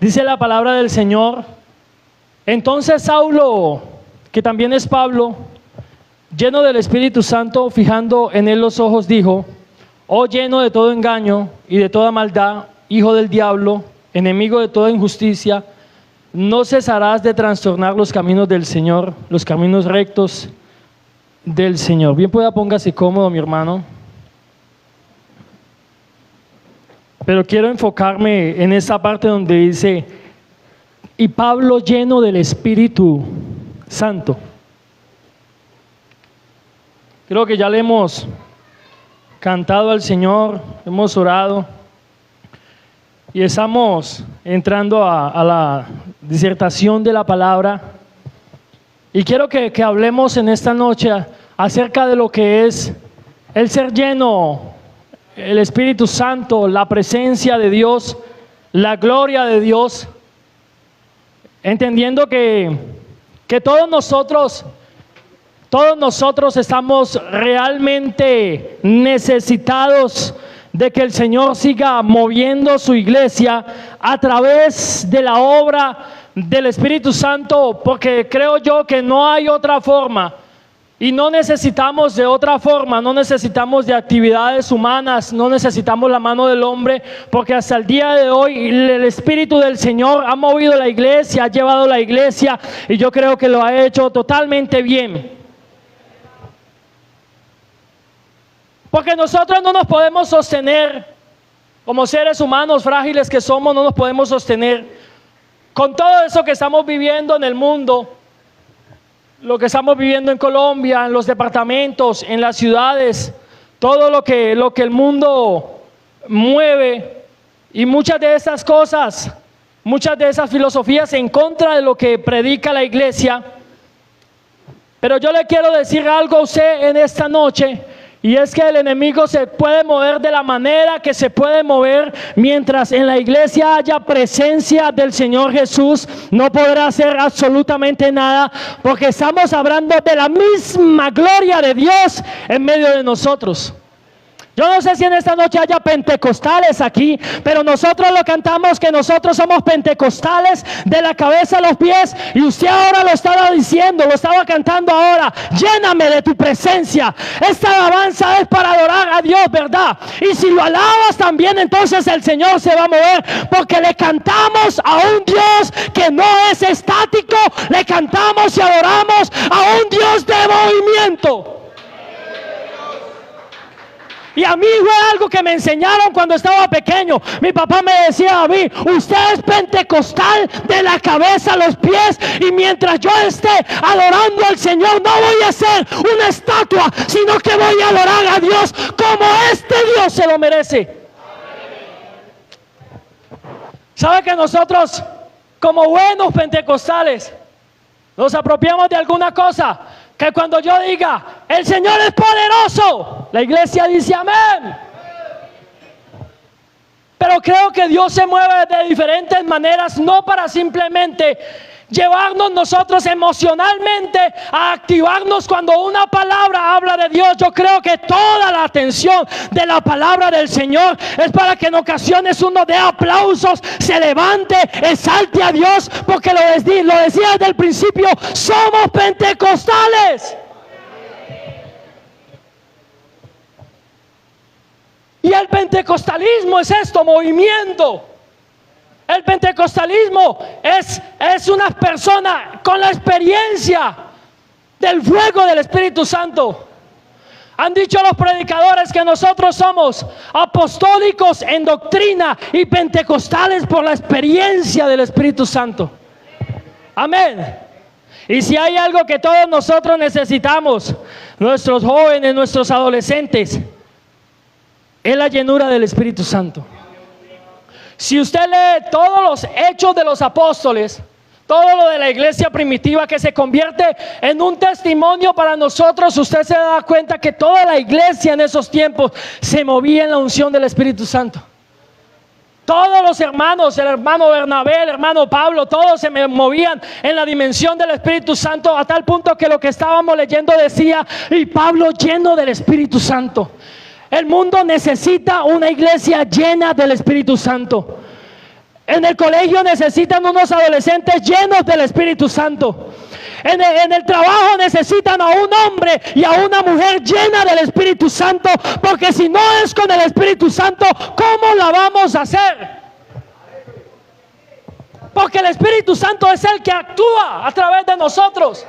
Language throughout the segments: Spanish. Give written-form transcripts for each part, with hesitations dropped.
Dice la palabra del Señor: entonces Saulo, que también es Pablo, lleno del Espíritu Santo, fijando en él los ojos, dijo: oh lleno de todo engaño y de toda maldad, hijo del diablo, enemigo de toda injusticia, no cesarás de trastornar los caminos del Señor, los caminos rectos del Señor. Bien pueda, póngase cómodo, mi hermano. Pero quiero enfocarme en esa parte donde dice: y Pablo lleno del Espíritu Santo. Creo que ya le hemos cantado al Señor, hemos orado y estamos entrando a la disertación de la palabra. Y quiero que hablemos en esta noche acerca de lo que es el ser lleno, el Espíritu Santo, la presencia de Dios, la gloria de Dios, entendiendo que todos nosotros estamos realmente necesitados de que el Señor siga moviendo su iglesia a través de la obra del Espíritu Santo, porque creo yo que no hay otra forma. Y no necesitamos de otra forma, no necesitamos de actividades humanas, no necesitamos la mano del hombre, porque hasta el día de hoy el Espíritu del Señor ha movido la iglesia, ha llevado la iglesia, y yo creo que lo ha hecho totalmente bien. Porque nosotros no nos podemos sostener, como seres humanos frágiles que somos, no nos podemos sostener con todo eso que estamos viviendo en el mundo. Lo que estamos viviendo en Colombia, en los departamentos, en las ciudades, todo lo que el mundo mueve, y muchas de esas cosas, muchas de esas filosofías en contra de lo que predica la iglesia. Pero yo le quiero decir algo a usted en esta noche, y es que el enemigo se puede mover de la manera que se puede mover. Mientras en la iglesia haya presencia del Señor Jesús, no podrá hacer absolutamente nada, porque estamos hablando de la misma gloria de Dios en medio de nosotros. Yo no sé si en esta noche haya pentecostales aquí, pero nosotros lo cantamos, que nosotros somos pentecostales de la cabeza a los pies, y usted ahora lo estaba diciendo, lo estaba cantando ahora: lléname de tu presencia. Esta alabanza es para adorar a Dios, ¿verdad? Y si lo alabas también, entonces el Señor se va a mover, porque le cantamos a un Dios que no es estático, le cantamos y adoramos a un Dios de movimiento. Y a mí fue algo que me enseñaron cuando estaba pequeño. Mi papá me decía a mí: usted es pentecostal de la cabeza a los pies, y mientras yo esté adorando al Señor, no voy a ser una estatua, sino que voy a adorar a Dios como este Dios se lo merece. ¿Sabe que nosotros, como buenos pentecostales, nos apropiamos de alguna cosa? Que cuando yo diga: el Señor es poderoso, la iglesia dice amén. Pero creo que Dios se mueve de diferentes maneras, no para simplemente llevarnos nosotros emocionalmente a activarnos cuando una palabra habla de Dios. Yo creo que toda la atención de la palabra del Señor es para que en ocasiones uno dé aplausos, se levante, exalte a Dios, porque lo decía desde el principio: somos pentecostales. Y el pentecostalismo es esto: movimiento. El pentecostalismo es una persona con la experiencia del fuego del Espíritu Santo. Han dicho los predicadores que nosotros somos apostólicos en doctrina y pentecostales por la experiencia del Espíritu Santo. Amén. Y si hay algo que todos nosotros necesitamos, nuestros jóvenes, nuestros adolescentes, es la llenura del Espíritu Santo. Si usted lee todos los hechos de los apóstoles, todo lo de la iglesia primitiva, que se convierte en un testimonio para nosotros, usted se da cuenta que toda la iglesia en esos tiempos se movía en la unción del Espíritu Santo. Todos los hermanos, el hermano Bernabé, el hermano Pablo, todos se movían en la dimensión del Espíritu Santo, a tal punto que lo que estábamos leyendo decía: y Pablo lleno del Espíritu Santo. El mundo necesita una iglesia llena del Espíritu Santo. En el colegio necesitan unos adolescentes llenos del Espíritu Santo. En el trabajo necesitan a un hombre y a una mujer llena del Espíritu Santo, porque si no es con el Espíritu Santo, ¿cómo la vamos a hacer? Porque el Espíritu Santo es el que actúa a través de nosotros.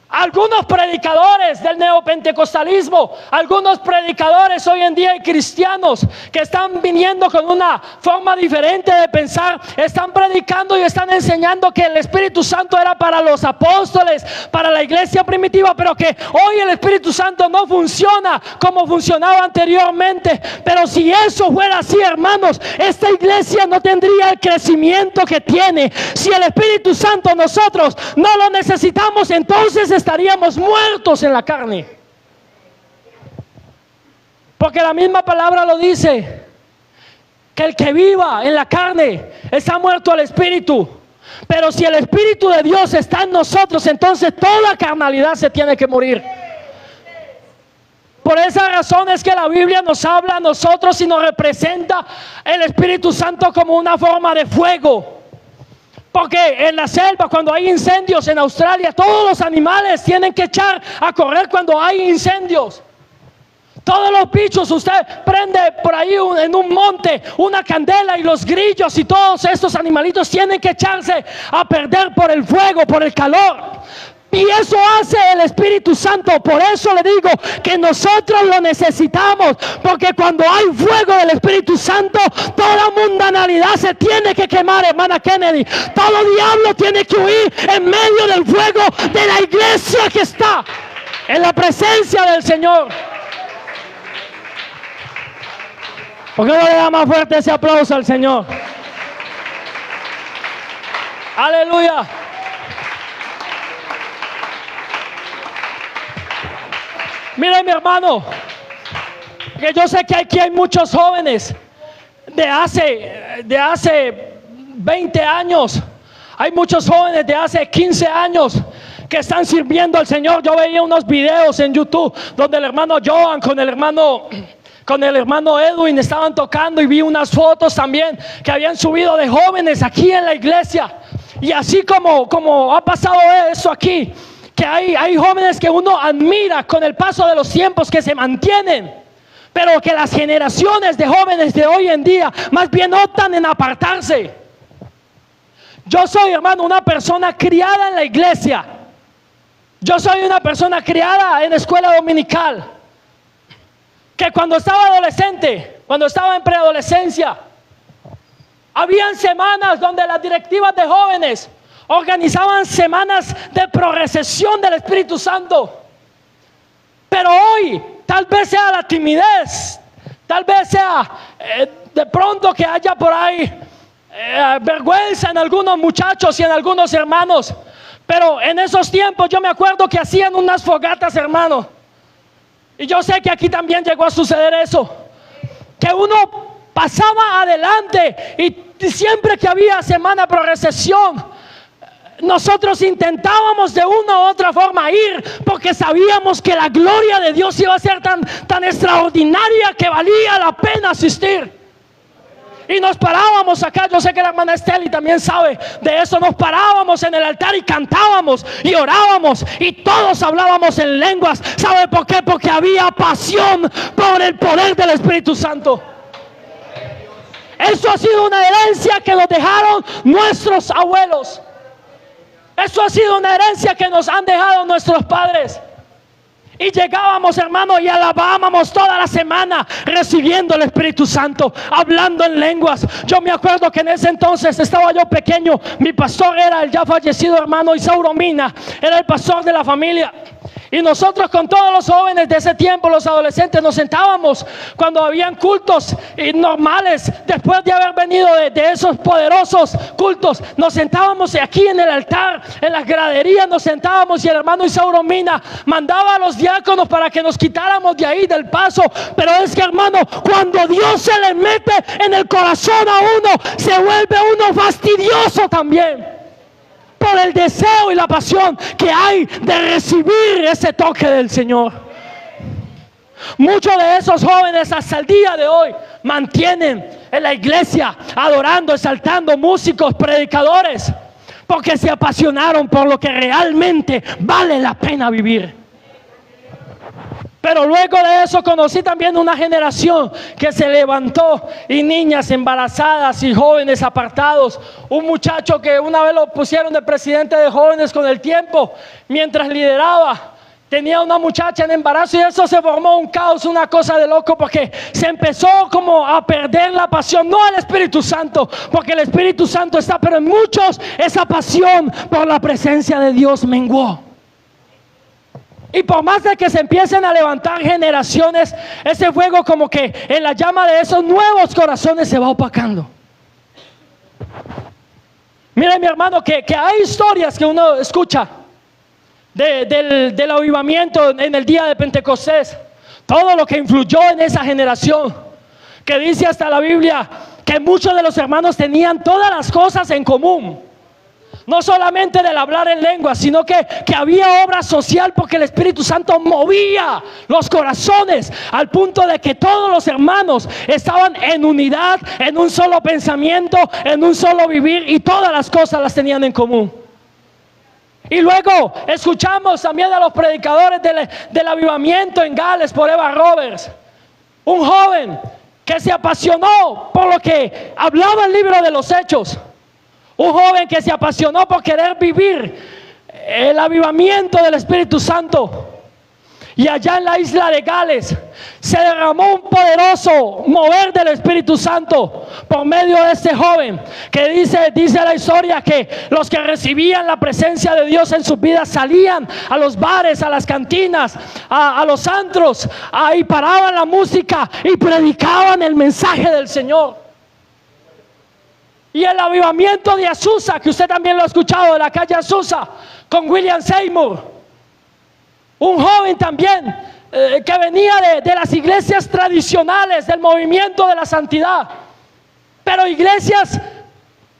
Algunos predicadores del neopentecostalismo, algunos predicadores hoy en día y cristianos que están viniendo con una forma diferente de pensar, están predicando y están enseñando que el Espíritu Santo era para los apóstoles, para la iglesia primitiva, pero que hoy el Espíritu Santo no funciona como funcionaba anteriormente. Pero si eso fuera así, hermanos, esta iglesia no tendría el crecimiento que tiene. Si el Espíritu Santo nosotros no lo necesitamos, entonces estaríamos muertos en la carne. Porque la misma palabra lo dice, que el que viva en la carne está muerto al espíritu. Pero si el Espíritu de Dios está en nosotros, entonces toda carnalidad se tiene que morir. Por esa razón es que la Biblia nos habla a nosotros y nos representa el Espíritu Santo como una forma de fuego. Porque en la selva, cuando hay incendios en Australia, todos los animales tienen que echar a correr cuando hay incendios. Todos los bichos, usted prende por ahí en un monte una candela y los grillos y todos estos animalitos tienen que echarse a perder por el fuego, por el calor. Y eso hace el Espíritu Santo. Por eso le digo que nosotros lo necesitamos, porque cuando hay fuego del Espíritu Santo, toda mundanalidad se tiene que quemar, hermana Kennedy. Todo diablo tiene que huir en medio del fuego de la iglesia que está en la presencia del Señor. ¿Por qué no le da más fuerte ese aplauso al Señor? Aleluya. Mira, mi hermano, que yo sé que aquí hay muchos jóvenes de hace 20 años. Hay muchos jóvenes de hace 15 años que están sirviendo al Señor. Yo veía unos videos en YouTube donde el hermano Joan con el hermano Edwin estaban tocando, y vi unas fotos también que habían subido de jóvenes aquí en la iglesia. Y así como ha pasado eso aquí, que hay jóvenes que uno admira con el paso de los tiempos, que se mantienen, pero que las generaciones de jóvenes de hoy en día más bien optan en apartarse. Yo soy, hermano, una persona criada en la iglesia. Yo soy una persona criada en escuela dominical, que cuando estaba adolescente, cuando estaba en preadolescencia, habían semanas donde las directivas de jóvenes organizaban semanas de progresión del Espíritu Santo. Pero hoy tal vez sea la timidez, tal vez sea de pronto que haya por ahí vergüenza en algunos muchachos y en algunos hermanos. Pero en esos tiempos yo me acuerdo que hacían unas fogatas, hermano. Y yo sé que aquí también llegó a suceder eso, que uno pasaba adelante y siempre que había semana de progresión, nosotros intentábamos de una u otra forma ir, porque sabíamos que la gloria de Dios iba a ser tan extraordinaria que valía la pena asistir. Y nos parábamos acá, yo sé que la hermana Esteli también sabe de eso, nos parábamos en el altar y cantábamos y orábamos y todos hablábamos en lenguas. ¿Sabe por qué? Porque había pasión por el poder del Espíritu Santo. Eso ha sido una herencia que nos dejaron nuestros abuelos. Eso ha sido una herencia que nos han dejado nuestros padres. Y llegábamos, hermano, y alabábamos toda la semana, recibiendo el Espíritu Santo, hablando en lenguas. Yo me acuerdo que en ese entonces estaba yo pequeño. Mi pastor era el ya fallecido hermano Isauro Mina, era el pastor de la familia. Y nosotros con todos los jóvenes de ese tiempo, los adolescentes, nos sentábamos cuando habían cultos normales. Después de haber venido de esos poderosos cultos, nos sentábamos aquí en el altar, en las graderías nos sentábamos, y el hermano Isauro Mina mandaba a los diáconos para que nos quitáramos de ahí del paso. Pero es que, hermano, cuando Dios se le mete en el corazón a uno, se vuelve uno fastidioso también, por el deseo y la pasión que hay de recibir ese toque del Señor. Muchos de esos jóvenes hasta el día de hoy mantienen en la iglesia, adorando, exaltando, músicos, predicadores, porque se apasionaron por lo que realmente vale la pena vivir. Pero luego de eso conocí también una generación que se levantó, y niñas embarazadas y jóvenes apartados. Un muchacho que una vez lo pusieron de presidente de jóvenes, con el tiempo, mientras lideraba, tenía una muchacha en embarazo, y eso se formó un caos, una cosa de loco, porque se empezó como a perder la pasión, no al Espíritu Santo, porque el Espíritu Santo está, pero en muchos esa pasión por la presencia de Dios menguó. Y por más de que se empiecen a levantar generaciones, ese fuego como que en la llama de esos nuevos corazones se va opacando. Mire, mi hermano, que hay historias que uno escucha del avivamiento en el día de Pentecostés, todo lo que influyó en esa generación, que dice hasta la Biblia que muchos de los hermanos tenían todas las cosas en común. No solamente del hablar en lenguas, sino que había obra social, porque el Espíritu Santo movía los corazones al punto de que todos los hermanos estaban en unidad, en un solo pensamiento, en un solo vivir, y todas las cosas las tenían en común. Y luego escuchamos también a los predicadores del avivamiento en Gales por Eva Roberts, un joven que se apasionó por lo que hablaba el libro de los Hechos. Un joven que se apasionó por querer vivir el avivamiento del Espíritu Santo. Y allá en la isla de Gales se derramó un poderoso mover del Espíritu Santo por medio de este joven, que dice la historia que los que recibían la presencia de Dios en sus vidas salían a los bares, a las cantinas, a los antros, y paraban la música y predicaban el mensaje del Señor. Y el avivamiento de Azusa, que usted también lo ha escuchado, de la calle Azusa, con William Seymour, un joven también que venía de las iglesias tradicionales del movimiento de la santidad, pero iglesias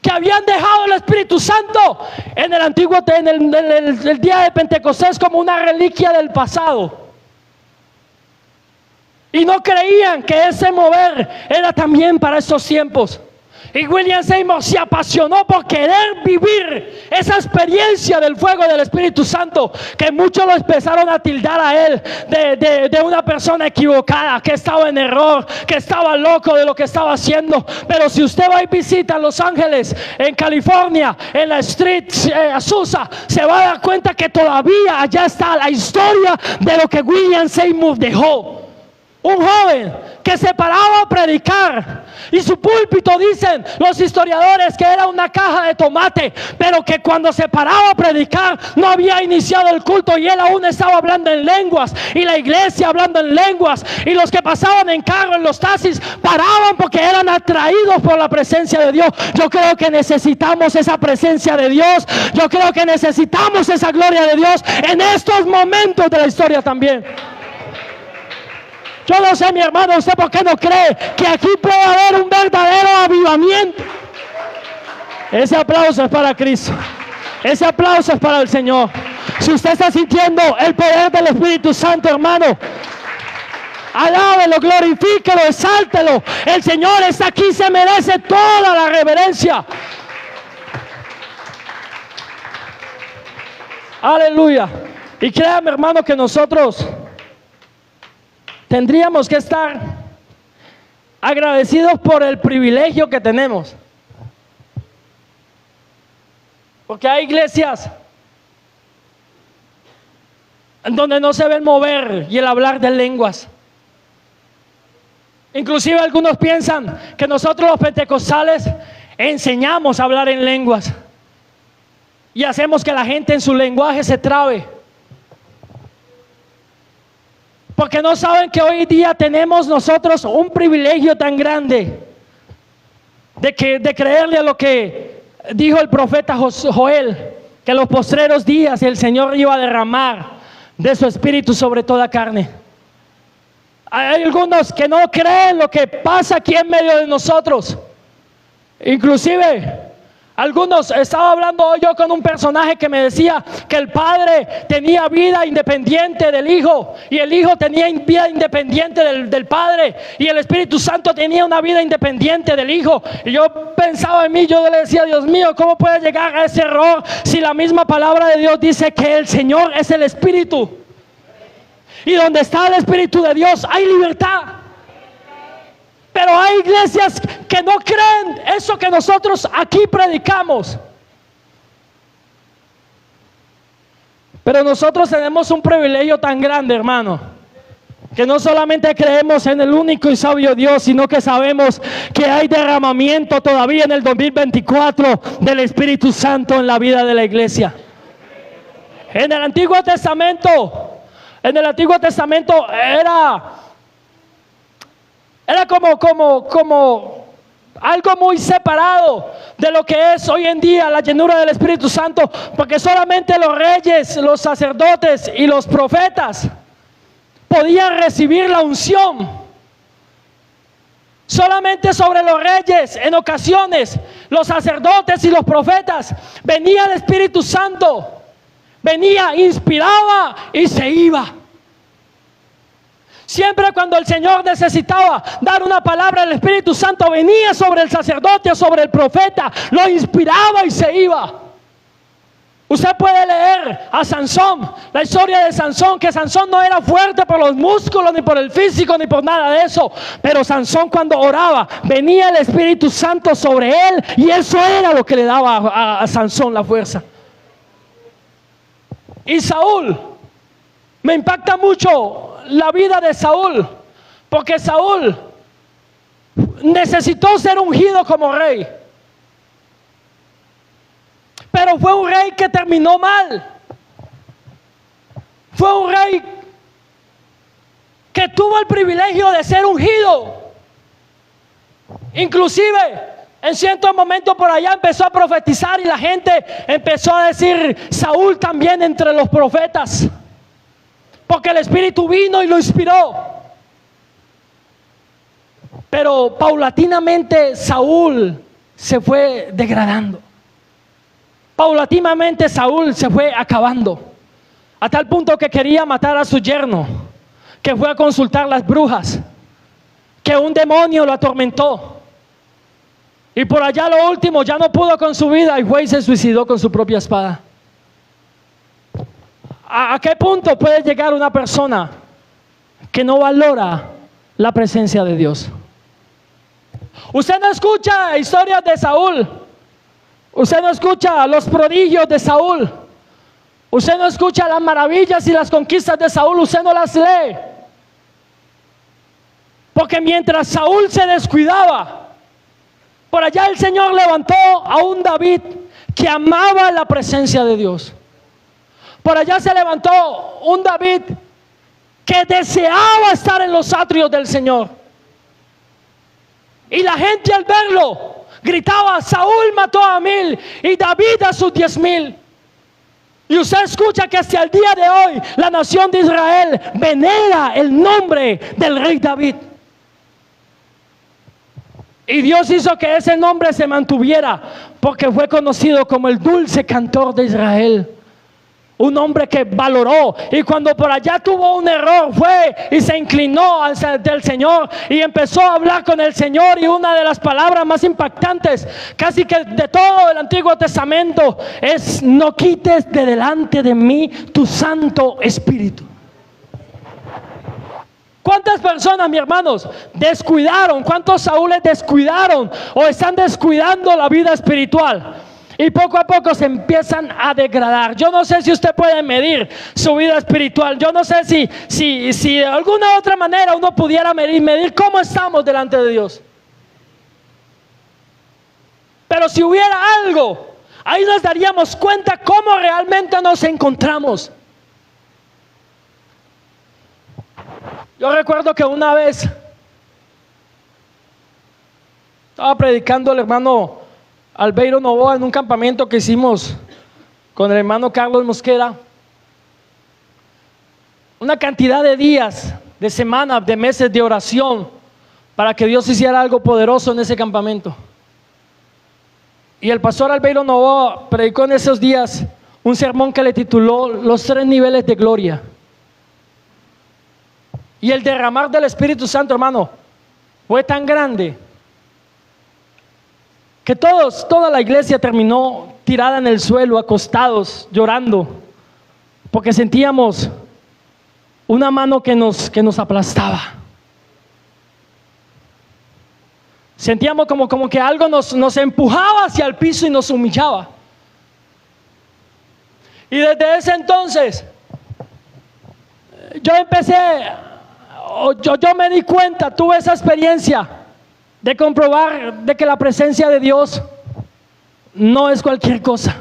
que habían dejado el Espíritu Santo en el antiguo, en el día de Pentecostés, como una reliquia del pasado, y no creían que ese mover era también para esos tiempos. Y William Seymour se apasionó por querer vivir esa experiencia del fuego del Espíritu Santo, que muchos lo empezaron a tildar a él de una persona equivocada, que estaba en error, que estaba loco de lo que estaba haciendo. Pero si usted va y visita Los Ángeles, en California, en la Street Azusa, se va a dar cuenta que todavía allá está la historia de lo que William Seymour dejó. Un joven que se paraba a predicar, y su púlpito, dicen los historiadores, que era una caja de tomate, pero que cuando se paraba a predicar no había iniciado el culto, y él aún estaba hablando en lenguas, y la iglesia hablando en lenguas, y los que pasaban en carro, en los taxis, paraban porque eran atraídos por la presencia de Dios. Yo creo que necesitamos esa presencia de Dios. Yo creo que necesitamos esa gloria de Dios en estos momentos de la historia también. Yo no sé, mi hermano, ¿usted por qué no cree que aquí puede haber un verdadero avivamiento? Ese aplauso es para Cristo. Ese aplauso es para el Señor. Si usted está sintiendo el poder del Espíritu Santo, hermano, alábelo, glorifíquelo, exáltelo. El Señor está aquí, se merece toda la reverencia. Aleluya. Y créame, hermano, que nosotros tendríamos que estar agradecidos por el privilegio que tenemos, porque hay iglesias en donde no se ve el mover y el hablar de lenguas. Inclusive algunos piensan que nosotros los pentecostales enseñamos a hablar en lenguas y hacemos que la gente en su lenguaje se trabe, porque no saben que hoy día tenemos nosotros un privilegio tan grande de creerle a lo que dijo el profeta Joel, que en los postreros días el Señor iba a derramar de su espíritu sobre toda carne. Hay algunos que no creen lo que pasa aquí en medio de nosotros. Inclusive Algunos, estaba hablando hoy yo con un personaje que me decía que el padre tenía vida independiente del hijo y el hijo tenía vida independiente del padre y el Espíritu Santo tenía una vida independiente del hijo. Y yo pensaba en mí, yo le decía, Dios mío, ¿cómo puede llegar a ese error si la misma palabra de Dios dice que el Señor es el Espíritu? Y donde está el Espíritu de Dios hay libertad. Pero hay iglesias que no creen eso que nosotros aquí predicamos. Pero nosotros tenemos un privilegio tan grande, hermano, que no solamente creemos en el único y sabio Dios, sino que sabemos que hay derramamiento todavía en el 2024 del Espíritu Santo en la vida de la iglesia. En el Antiguo Testamento era como algo muy separado de lo que es hoy en día la llenura del Espíritu Santo, porque solamente los reyes, los sacerdotes y los profetas podían recibir la unción. Solamente sobre los reyes, en ocasiones, los sacerdotes y los profetas, venía el Espíritu Santo, venía, inspiraba y se iba. Siempre cuando el Señor necesitaba dar una palabra, el Espíritu Santo venía sobre el sacerdote o sobre el profeta, lo inspiraba y se iba. Usted puede leer a Sansón, la historia de Sansón, que Sansón no era fuerte por los músculos, ni por el físico, ni por nada de eso. Pero Sansón, cuando oraba, venía el Espíritu Santo sobre él, y eso era lo que le daba a Sansón la fuerza. Y Saúl, me impacta mucho la vida de Saúl, porque Saúl necesitó ser ungido como rey, pero fue un rey que terminó mal. Fue un rey que tuvo el privilegio de ser ungido. Inclusive en cierto momento por allá empezó a profetizar y la gente empezó a decir Saúl también entre los profetas, porque el Espíritu vino y lo inspiró. Pero paulatinamente Saúl se fue degradando. Paulatinamente Saúl se fue acabando, a tal punto que quería matar a su yerno, que fue a consultar las brujas, que un demonio lo atormentó. Y por allá lo último, ya no pudo con su vida y fue y se suicidó con su propia espada. ¿A qué punto puede llegar una persona que no valora la presencia de Dios? Usted no escucha historias de Saúl, usted no escucha los prodigios de Saúl, usted no escucha las maravillas y las conquistas de Saúl, usted no las lee. Porque mientras Saúl se descuidaba, por allá el Señor levantó a un David que amaba la presencia de Dios. Por allá se levantó un David que deseaba estar en los atrios del Señor. Y la gente al verlo gritaba: Saúl mató a 1000 y David a sus 10,000. Y usted escucha que hasta el día de hoy la nación de Israel venera el nombre del rey David. Y Dios hizo que ese nombre se mantuviera, porque fue conocido como el dulce cantor de Israel. Un hombre que valoró, y cuando por allá tuvo un error fue y se inclinó del Señor y empezó a hablar con el Señor. Y una de las palabras más impactantes casi que de todo el Antiguo Testamento es: no quites de delante de mí tu Santo Espíritu. ¿Cuántas personas, mis hermanos, descuidaron? ¿Cuántos Saúles descuidaron o están descuidando la vida espiritual? Y poco a poco se empiezan a degradar. Yo no sé si usted puede medir su vida espiritual. Yo no sé si de alguna otra manera uno pudiera medir cómo estamos delante de Dios. Pero si hubiera algo, ahí nos daríamos cuenta cómo realmente nos encontramos. Yo recuerdo que una vez estaba predicando el hermano Albeiro Novoa en un campamento que hicimos con el hermano Carlos Mosquera. Una cantidad de días, de semanas, de meses de oración para que Dios hiciera algo poderoso en ese campamento. Y el pastor Albeiro Novoa predicó en esos días un sermón que le tituló Los 3 niveles de gloria. Y el derramar del Espíritu Santo, hermano, fue tan grande que toda la iglesia terminó tirada en el suelo, acostados, llorando, porque sentíamos una mano que nos aplastaba. Sentíamos como que algo nos empujaba hacia el piso y nos humillaba. Y desde ese entonces yo me di cuenta, tuve esa experiencia de comprobar de que la presencia de Dios no es cualquier cosa.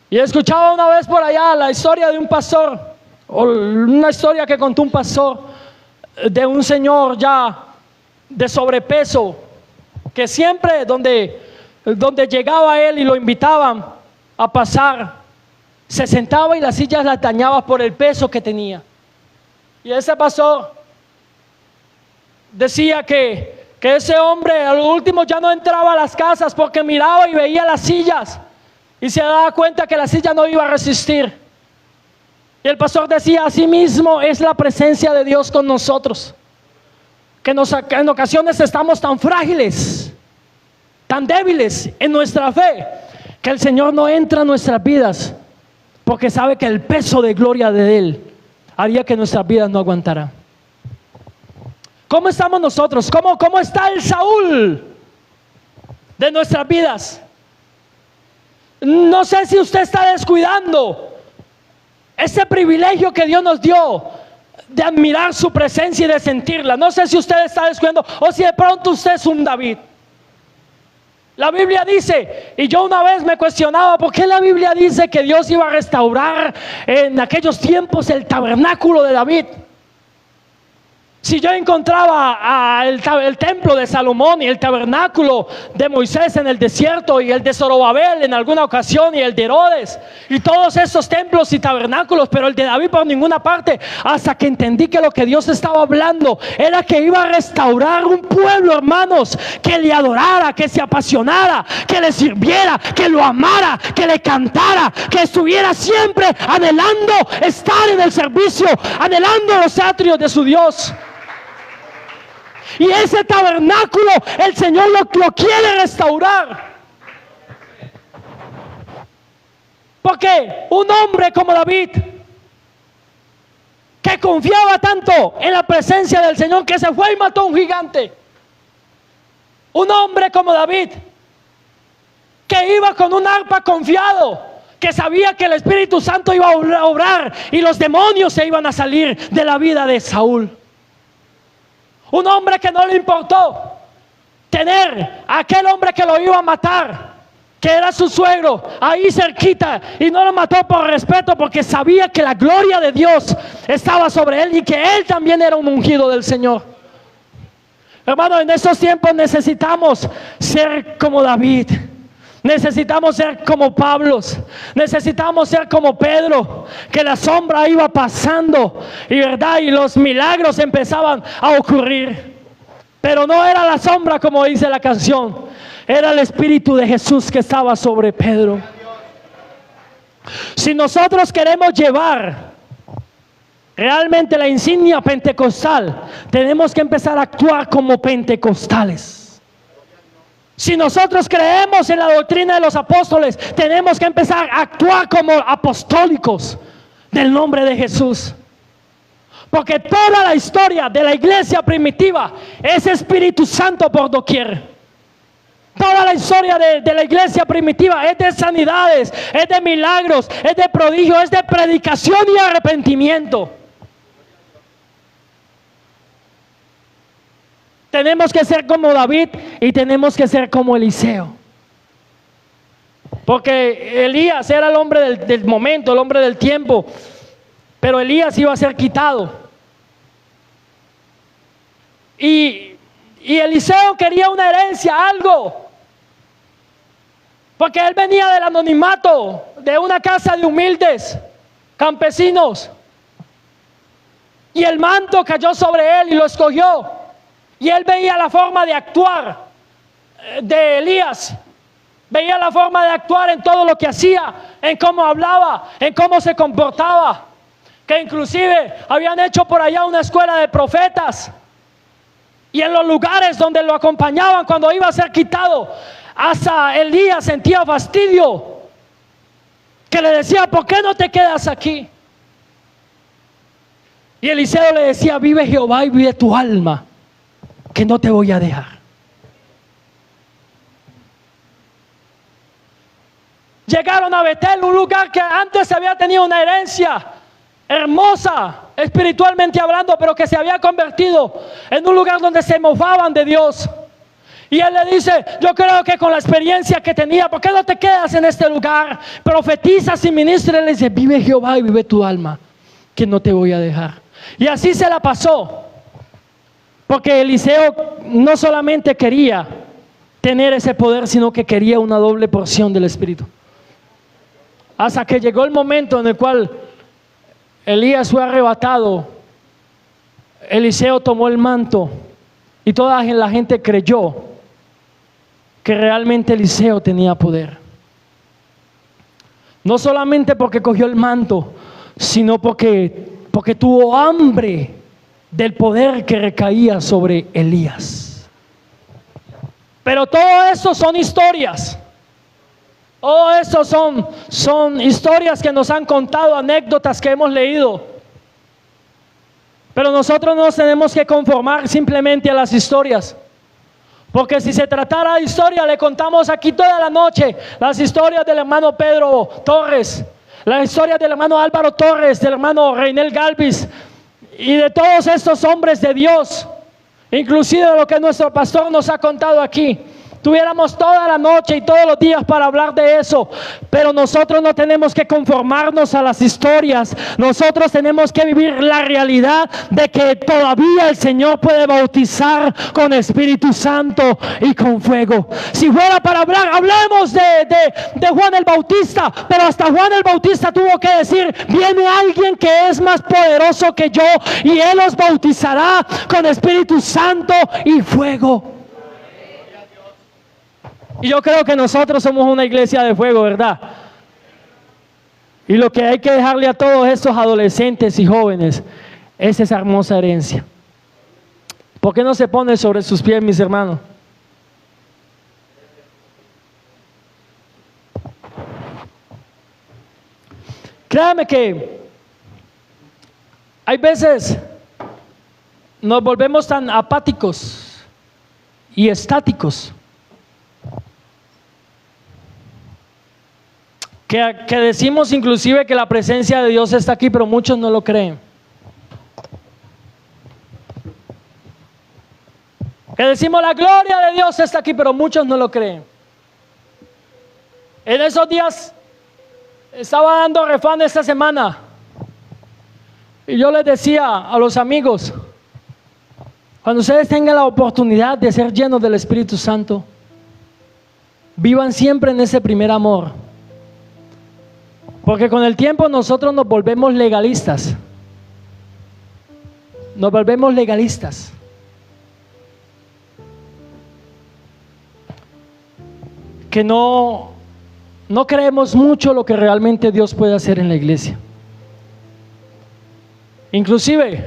Y escuchaba una vez por allá la historia de un pastor, o una historia que contó un pastor de un señor ya de sobrepeso, que siempre donde llegaba él y lo invitaban a pasar, se sentaba y las sillas las dañaba por el peso que tenía. Y ese pastor decía que ese hombre a lo último ya no entraba a las casas porque miraba y veía las sillas y se daba cuenta que la silla no iba a resistir. Y el pastor decía, así mismo es la presencia de Dios con nosotros, que en ocasiones estamos tan frágiles, tan débiles en nuestra fe, que el Señor no entra en nuestras vidas porque sabe que el peso de gloria de Él haría que nuestras vidas no aguantaran. ¿Cómo estamos nosotros? ¿Cómo está el Saúl de nuestras vidas? No sé si usted está descuidando ese privilegio que Dios nos dio de admirar su presencia y de sentirla. No sé si usted está descuidando o si de pronto usted es un David. La Biblia dice, y yo una vez me cuestionaba por qué la Biblia dice que Dios iba a restaurar en aquellos tiempos el tabernáculo de David. Si yo encontraba el templo de Salomón y el tabernáculo de Moisés en el desierto y el de Zorobabel en alguna ocasión y el de Herodes y todos esos templos y tabernáculos, pero el de David por ninguna parte, hasta que entendí que lo que Dios estaba hablando era que iba a restaurar un pueblo, hermanos, que le adorara, que se apasionara, que le sirviera, que lo amara, que le cantara, que estuviera siempre anhelando estar en el servicio, anhelando los atrios de su Dios. Y ese tabernáculo el Señor lo quiere restaurar. Porque un hombre como David, que confiaba tanto en la presencia del Señor, que se fue y mató a un gigante. Un hombre como David, que iba con un arpa confiado, que sabía que el Espíritu Santo iba a obrar y los demonios se iban a salir de la vida de Saúl. Un hombre que no le importó tener a aquel hombre que lo iba a matar, que era su suegro, ahí cerquita, y no lo mató por respeto, porque sabía que la gloria de Dios estaba sobre él y que él también era un ungido del Señor. Hermano, en estos tiempos necesitamos ser como David. Necesitamos ser como Pablo, necesitamos ser como Pedro, que la sombra iba pasando y verdad, y los milagros empezaban a ocurrir, pero no era la sombra como dice la canción, era el Espíritu de Jesús que estaba sobre Pedro. Si nosotros queremos llevar realmente la insignia pentecostal, tenemos que empezar a actuar como pentecostales. Si nosotros creemos en la doctrina de los apóstoles, tenemos que empezar a actuar como apostólicos del nombre de Jesús. Porque toda la historia de la iglesia primitiva es Espíritu Santo por doquier. Toda la historia de la iglesia primitiva es de sanidades, es de milagros, es de prodigios, es de predicación y arrepentimiento. Tenemos que ser como David y tenemos que ser como Eliseo. Porque Elías era el hombre del momento, el hombre del tiempo. Pero Elías iba a ser quitado. Y Eliseo quería una herencia, algo. Porque él venía del anonimato, de una casa de humildes campesinos. Y el manto cayó sobre él y lo escogió. Y él veía la forma de actuar de Elías. Veía la forma de actuar en todo lo que hacía, en cómo hablaba, en cómo se comportaba. Que inclusive habían hecho por allá una escuela de profetas. Y en los lugares donde lo acompañaban cuando iba a ser quitado, hasta Elías sentía fastidio. Que le decía, ¿por qué no te quedas aquí? Y Eliseo le decía, vive Jehová y vive tu alma, que no te voy a dejar. Llegaron a Betel, un lugar que antes había tenido una herencia hermosa, espiritualmente hablando, pero que se había convertido en un lugar donde se mofaban de Dios. Y él le dice, yo creo que con la experiencia que tenía, ¿por qué no te quedas en este lugar? Profetizas y ministras. Le dice, vive Jehová y vive tu alma, que no te voy a dejar. Y así se la pasó, porque Eliseo no solamente quería tener ese poder, sino que quería una doble porción del Espíritu. Hasta que llegó el momento en el cual Elías fue arrebatado, Eliseo tomó el manto y toda la gente creyó que realmente Eliseo tenía poder. No solamente porque cogió el manto, sino porque tuvo hambre del poder que recaía sobre Elías. Pero todo eso son historias. Todo eso son historias que nos han contado, anécdotas que hemos leído. Pero nosotros no nos tenemos que conformar simplemente a las historias. Porque si se tratara de historia, le contamos aquí toda la noche las historias del hermano Pedro Torres, la historia del hermano Álvaro Torres, del hermano Reinel Galvis y de todos estos hombres de Dios, inclusive de lo que nuestro pastor nos ha contado aquí. Tuviéramos toda la noche y todos los días para hablar de eso, pero nosotros no tenemos que conformarnos a las historias. Nosotros tenemos que vivir la realidad de que todavía el Señor puede bautizar con Espíritu Santo y con fuego. Si fuera para hablar, hablemos de Juan el Bautista, pero hasta Juan el Bautista tuvo que decir, viene alguien que es más poderoso que yo y Él os bautizará con Espíritu Santo y fuego. Y yo creo que nosotros somos una iglesia de fuego, ¿verdad? Y lo que hay que dejarle a todos estos adolescentes y jóvenes es esa hermosa herencia. ¿Por qué no se pone sobre sus pies, mis hermanos? Créame que hay veces nos volvemos tan apáticos y estáticos que decimos inclusive que la presencia de Dios está aquí, pero muchos no lo creen. Que decimos la gloria de Dios está aquí, pero muchos no lo creen. En esos días estaba dando refán esta semana y yo les decía a los amigos, cuando ustedes tengan la oportunidad de ser llenos del Espíritu Santo, vivan siempre en ese primer amor. Porque con el tiempo nosotros nos volvemos legalistas. Nos volvemos legalistas. Que no creemos mucho lo que realmente Dios puede hacer en la iglesia. Inclusive,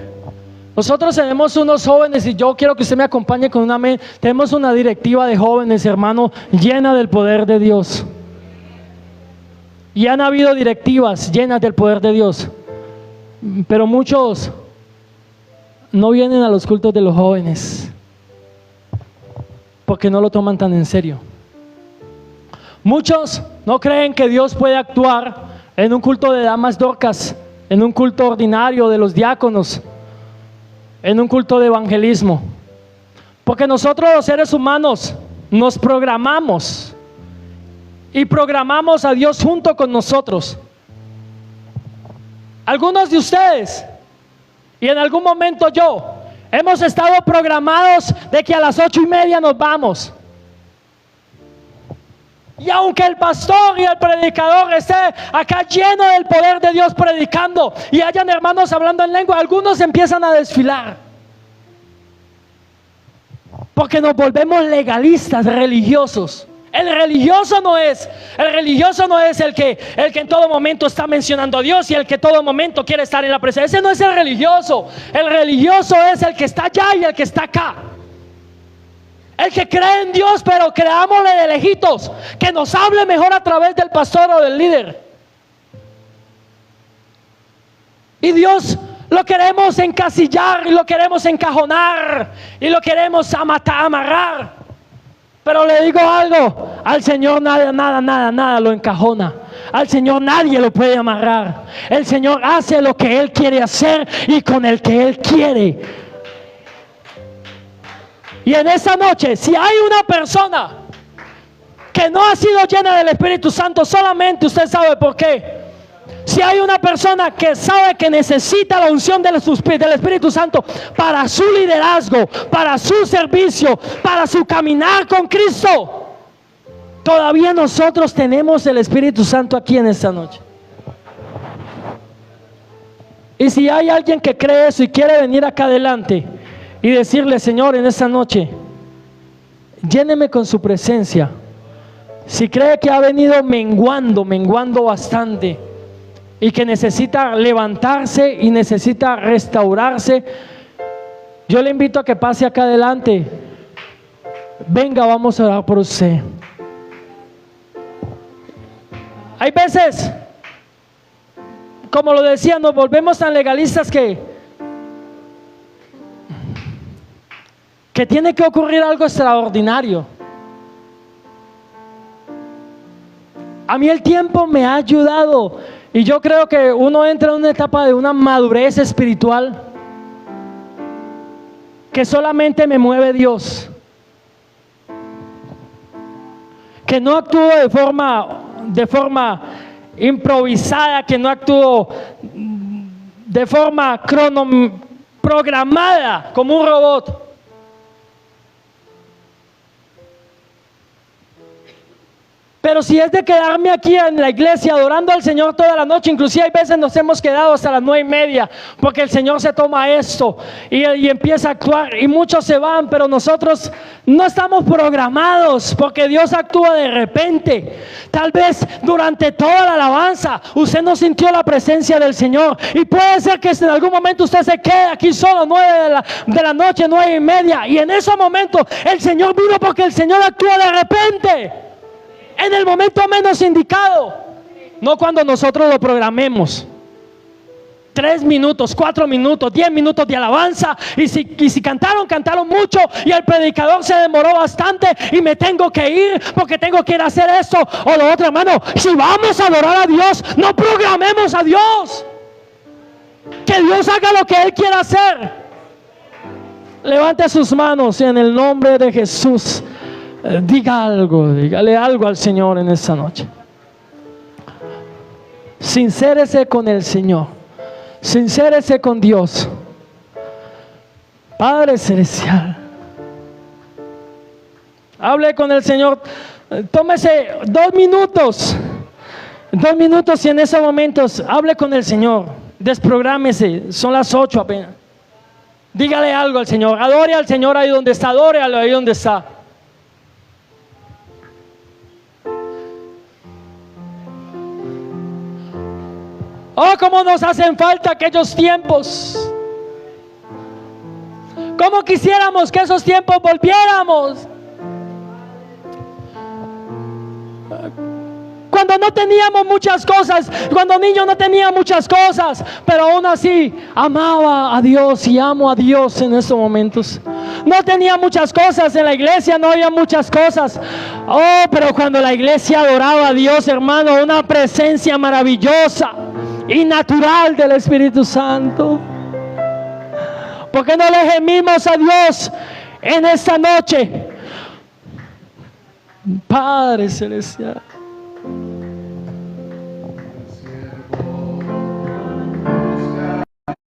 nosotros tenemos unos jóvenes, y yo quiero que usted me acompañe con una amén. Tenemos una directiva de jóvenes, hermano, llena del poder de Dios. Y han habido directivas llenas del poder de Dios, pero muchos no vienen a los cultos de los jóvenes porque no lo toman tan en serio. Muchos no creen que Dios puede actuar en un culto de damas dorcas, en un culto ordinario de los diáconos, en un culto de evangelismo, porque nosotros los seres humanos nos programamos y programamos a Dios junto con nosotros. Algunos de ustedes, y en algún momento yo, hemos estado programados de que a las 8:30 nos vamos. Y aunque el pastor y el predicador esté acá lleno del poder de Dios predicando y hayan hermanos hablando en lengua, algunos empiezan a desfilar. Porque nos volvemos legalistas, religiosos. El religioso no es el que en todo momento está mencionando a Dios y el que en todo momento quiere estar en la presencia. Ese no es el religioso. El religioso es el que está allá y el que está acá. El que cree en Dios, pero creámosle de lejitos, que nos hable mejor a través del pastor o del líder. Y Dios lo queremos encasillar y lo queremos encajonar y lo queremos amarrar. Pero le digo algo, al Señor nada lo encajona. Al Señor nadie lo puede amarrar. El Señor hace lo que Él quiere hacer y con el que Él quiere. Y en esa noche, si hay una persona que no ha sido llena del Espíritu Santo, solamente usted sabe por qué. Si hay una persona que sabe que necesita la unción del Espíritu Santo para su liderazgo, para su servicio, para su caminar con Cristo, todavía nosotros tenemos el Espíritu Santo aquí en esta noche. Y si hay alguien que cree eso y quiere venir acá adelante y decirle: Señor, en esta noche lléneme con su presencia. Si cree que ha venido menguando bastante y que necesita levantarse y necesita restaurarse, yo le invito a que pase acá adelante. Venga, vamos a orar por usted. Hay veces, como lo decía, nos volvemos tan legalistas que tiene que ocurrir algo extraordinario. A mí el tiempo me ha ayudado. Y yo creo que uno entra en una etapa de una madurez espiritual que solamente me mueve Dios. Que no actúo de forma improvisada, que no actúo de forma programada como un robot. Pero si es de quedarme aquí en la iglesia adorando al Señor toda la noche, inclusive hay veces nos hemos quedado hasta las 9:30 porque el Señor se toma esto y empieza a actuar y muchos se van, pero nosotros no estamos programados porque Dios actúa de repente. Tal vez durante toda la alabanza usted no sintió la presencia del Señor y puede ser que en algún momento usted se quede aquí solo 9 de la noche, 9:30, y en ese momento el Señor vino porque el Señor actúa de repente. En el momento menos indicado, no cuando nosotros lo programemos. 3 minutos, 4 minutos, 10 minutos de alabanza, y si cantaron mucho y el predicador se demoró bastante y me tengo que ir porque tengo que ir a hacer esto o lo otro. Hermano, si vamos a adorar a Dios, no programemos a Dios. Que Dios haga lo que Él quiera hacer. Levante sus manos en el nombre de Jesús. Dígale algo al Señor en esta noche. Sincérese con el Señor, sincérese con Dios. Padre Celestial, hable con el Señor. Tómese 2 minutos y en esos momentos hable con el Señor. Desprográmese, son las 8 apenas. Dígale algo al Señor, adore al Señor ahí donde está, adóralo ahí donde está. Oh, cómo nos hacen falta aquellos tiempos. Cómo quisiéramos que esos tiempos volviéramos. Cuando no teníamos muchas cosas, cuando niño no tenía muchas cosas, pero aún así amaba a Dios y amo a Dios en estos momentos. No tenía muchas cosas en la iglesia, no había muchas cosas. Oh, pero cuando la iglesia adoraba a Dios, hermano, una presencia maravillosa y natural del Espíritu Santo. ¿Por qué no le gemimos a Dios en esta noche? Padre Celestial,